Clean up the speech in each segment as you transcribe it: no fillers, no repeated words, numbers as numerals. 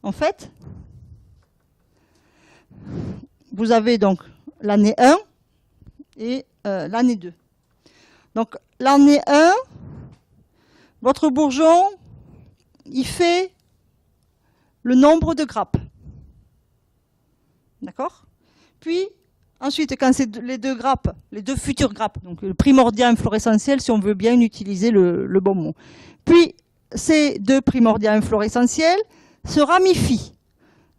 en fait, vous avez donc l'année 1 et l'année 2. Donc l'année 1, votre bourgeon, il fait le nombre de grappes. D'accord? Puis, ensuite, quand c'est les deux grappes, les deux futures grappes, donc le primordial inflorescentiel, si on veut bien utiliser le bon mot. Puis, ces deux primordiales inflorescentiels se ramifient.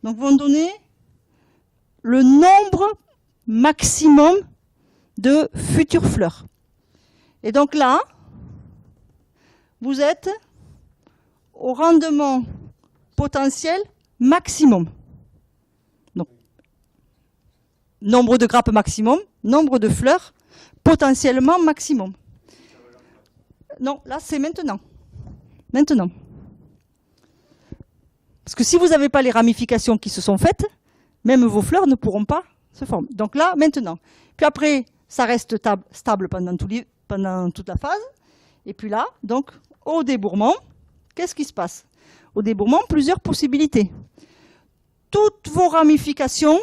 Donc, vont donner le nombre maximum de futures fleurs. Et donc là, vous êtes au rendement potentiel maximum. Donc, nombre de grappes maximum, nombre de fleurs potentiellement maximum. Non, là c'est maintenant. Maintenant. Parce que si vous n'avez pas les ramifications qui se sont faites, même vos fleurs ne pourront pas se former. Donc là, maintenant. Puis après, ça reste stable pendant toute la phase. Et puis là, donc, au débourrement, qu'est-ce qui se passe? Au débourrement, plusieurs possibilités. Toutes vos ramifications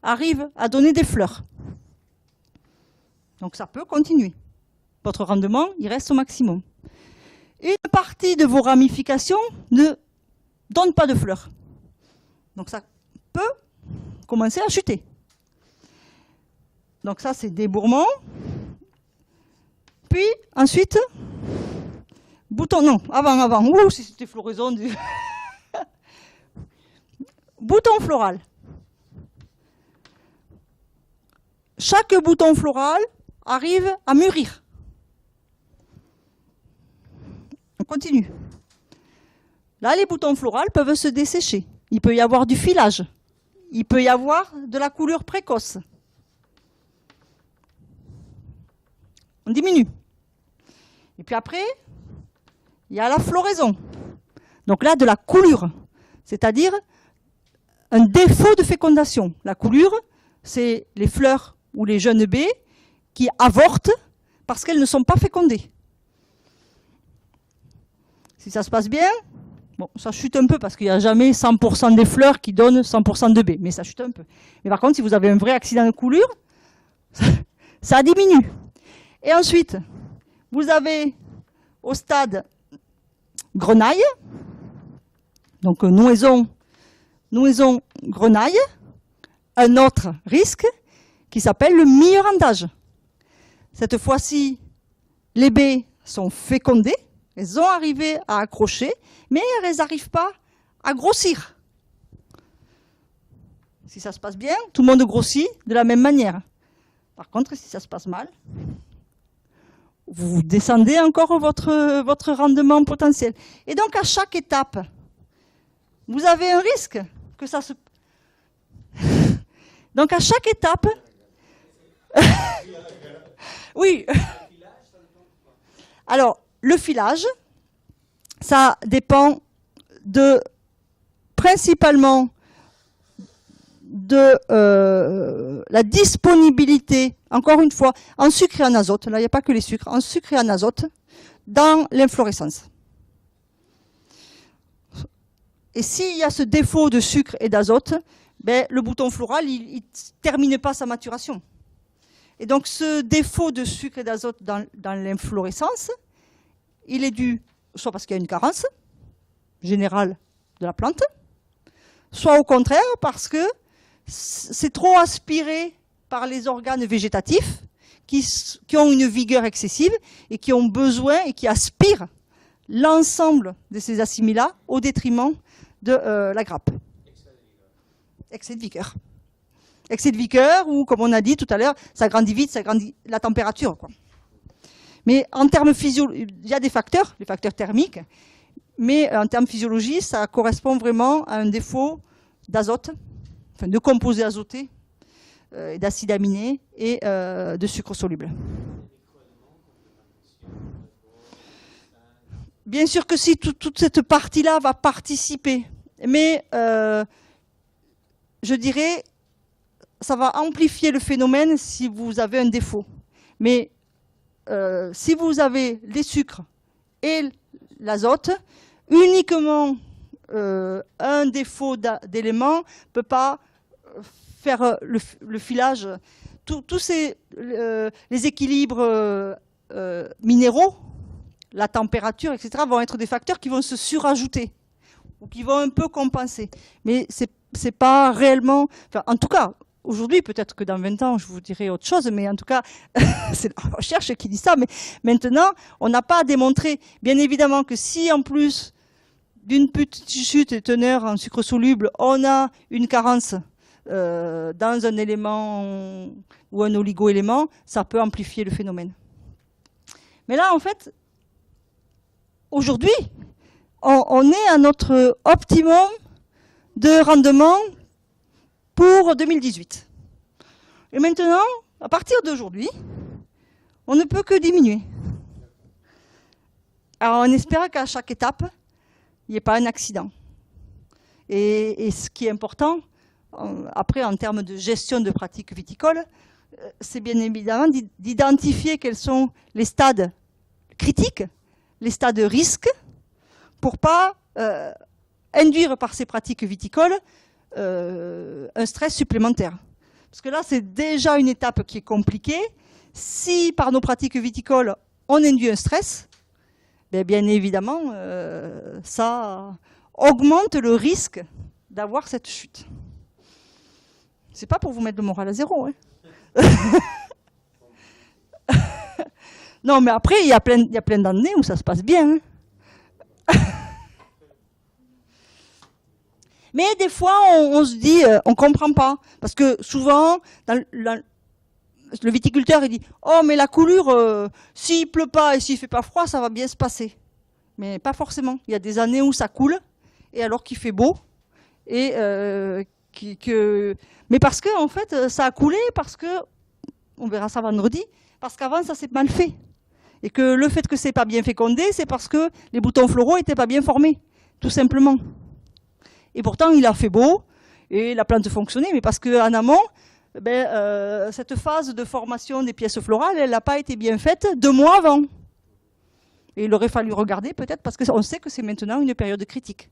arrivent à donner des fleurs. Donc ça peut continuer. Votre rendement, il reste au maximum. Une partie de vos ramifications ne donne pas de fleurs. Donc ça peut commencer à chuter. Donc ça, c'est débourrement. Puis, ensuite, bouton, non, avant. Ouh, si c'était floraison. Bouton floral. Chaque bouton floral arrive à mûrir. On continue. Là, les boutons floraux peuvent se dessécher. Il peut y avoir du filage. Il peut y avoir de la coulure précoce. On diminue. Et puis après, il y a la floraison. Donc là, de la coulure, c'est-à-dire un défaut de fécondation. La coulure, c'est les fleurs ou les jeunes baies qui avortent parce qu'elles ne sont pas fécondées. Si ça se passe bien, bon, ça chute un peu parce qu'il n'y a jamais 100% des fleurs qui donnent 100% de baies, mais ça chute un peu. Mais par contre, si vous avez un vrai accident de coulure, ça diminue. Et ensuite, vous avez au stade grenaille, donc nouaison grenaille, un autre risque qui s'appelle le mirandage. Cette fois-ci, les baies sont fécondées, elles ont arrivé à accrocher, mais elles n'arrivent pas à grossir. Si ça se passe bien, tout le monde grossit de la même manière. Par contre, si ça se passe mal, vous descendez encore votre rendement potentiel. Et donc, à chaque étape, vous avez un risque que ça se... Donc, à chaque étape... Oui. Alors, le filage, ça dépend principalement de la disponibilité, encore une fois, en sucre et en azote, là il n'y a pas que les sucres, en sucre et en azote, dans l'inflorescence. Et s'il y a ce défaut de sucre et d'azote, ben, le bouton floral, il ne termine pas sa maturation. Et donc ce défaut de sucre et d'azote dans l'inflorescence, il est dû soit parce qu'il y a une carence générale de la plante, soit au contraire parce que c'est trop aspiré par les organes végétatifs qui ont une vigueur excessive et qui ont besoin et qui aspirent l'ensemble de ces assimilats au détriment de la grappe. Excès de vigueur. Excès de vigueur ou, comme on a dit tout à l'heure, ça grandit vite, ça grandit la température, quoi. Mais en termes physiologiques, il y a des facteurs, les facteurs thermiques, mais en termes physiologiques, ça correspond vraiment à un défaut d'azote, enfin de composés azotés, d'acides aminés et de sucre soluble. Bien sûr que si toute cette partie-là va participer, mais je dirais, ça va amplifier le phénomène si vous avez un défaut. Mais si vous avez les sucres et l'azote, uniquement un défaut d'éléments ne peut pas faire le filage. Tous les équilibres minéraux, la température, etc., vont être des facteurs qui vont se surajouter ou qui vont un peu compenser. Mais c'est pas réellement... Enfin, en tout cas, aujourd'hui, peut-être que dans 20 ans, je vous dirai autre chose, mais en tout cas, c'est la recherche qui dit ça. Mais maintenant, on n'a pas démontré, bien évidemment, que si en plus d'une petite chute de teneur en sucre soluble, on a une carence dans un élément ou un oligo-élément, ça peut amplifier le phénomène. Mais là, en fait, aujourd'hui, on est à notre optimum de rendement pour 2018. Et maintenant, à partir d'aujourd'hui, on ne peut que diminuer. Alors on espère qu'à chaque étape, il n'y ait pas un accident. Et ce qui est important, après en termes de gestion de pratiques viticoles, c'est bien évidemment d'identifier quels sont les stades critiques, les stades de risque, pour ne pas induire par ces pratiques viticoles un stress supplémentaire. Parce que là, c'est déjà une étape qui est compliquée. Si par nos pratiques viticoles, on induit un stress, bien évidemment, ça augmente le risque d'avoir cette chute. C'est pas pour vous mettre le moral à zéro. Hein. Non, mais après, il y a plein d'années où ça se passe bien. Hein. Mais des fois, on se dit, on ne comprend pas. Parce que souvent, le viticulteur, il dit « Oh, mais la coulure, s'il ne pleut pas et s'il ne fait pas froid, ça va bien se passer. » Mais pas forcément. Il y a des années où ça coule, et alors qu'il fait beau. Et, mais parce que, en fait, ça a coulé, parce que, on verra ça vendredi, parce qu'avant, ça s'est mal fait. Et que le fait que ce n'est pas bien fécondé, c'est parce que les boutons floraux n'étaient pas bien formés, tout simplement. Et pourtant, il a fait beau, et la plante fonctionnait, mais parce qu'en amont, cette phase de formation des pièces florales, elle n'a pas été bien faite 2 mois avant. Et il aurait fallu regarder peut-être, parce qu'on sait que c'est maintenant une période critique.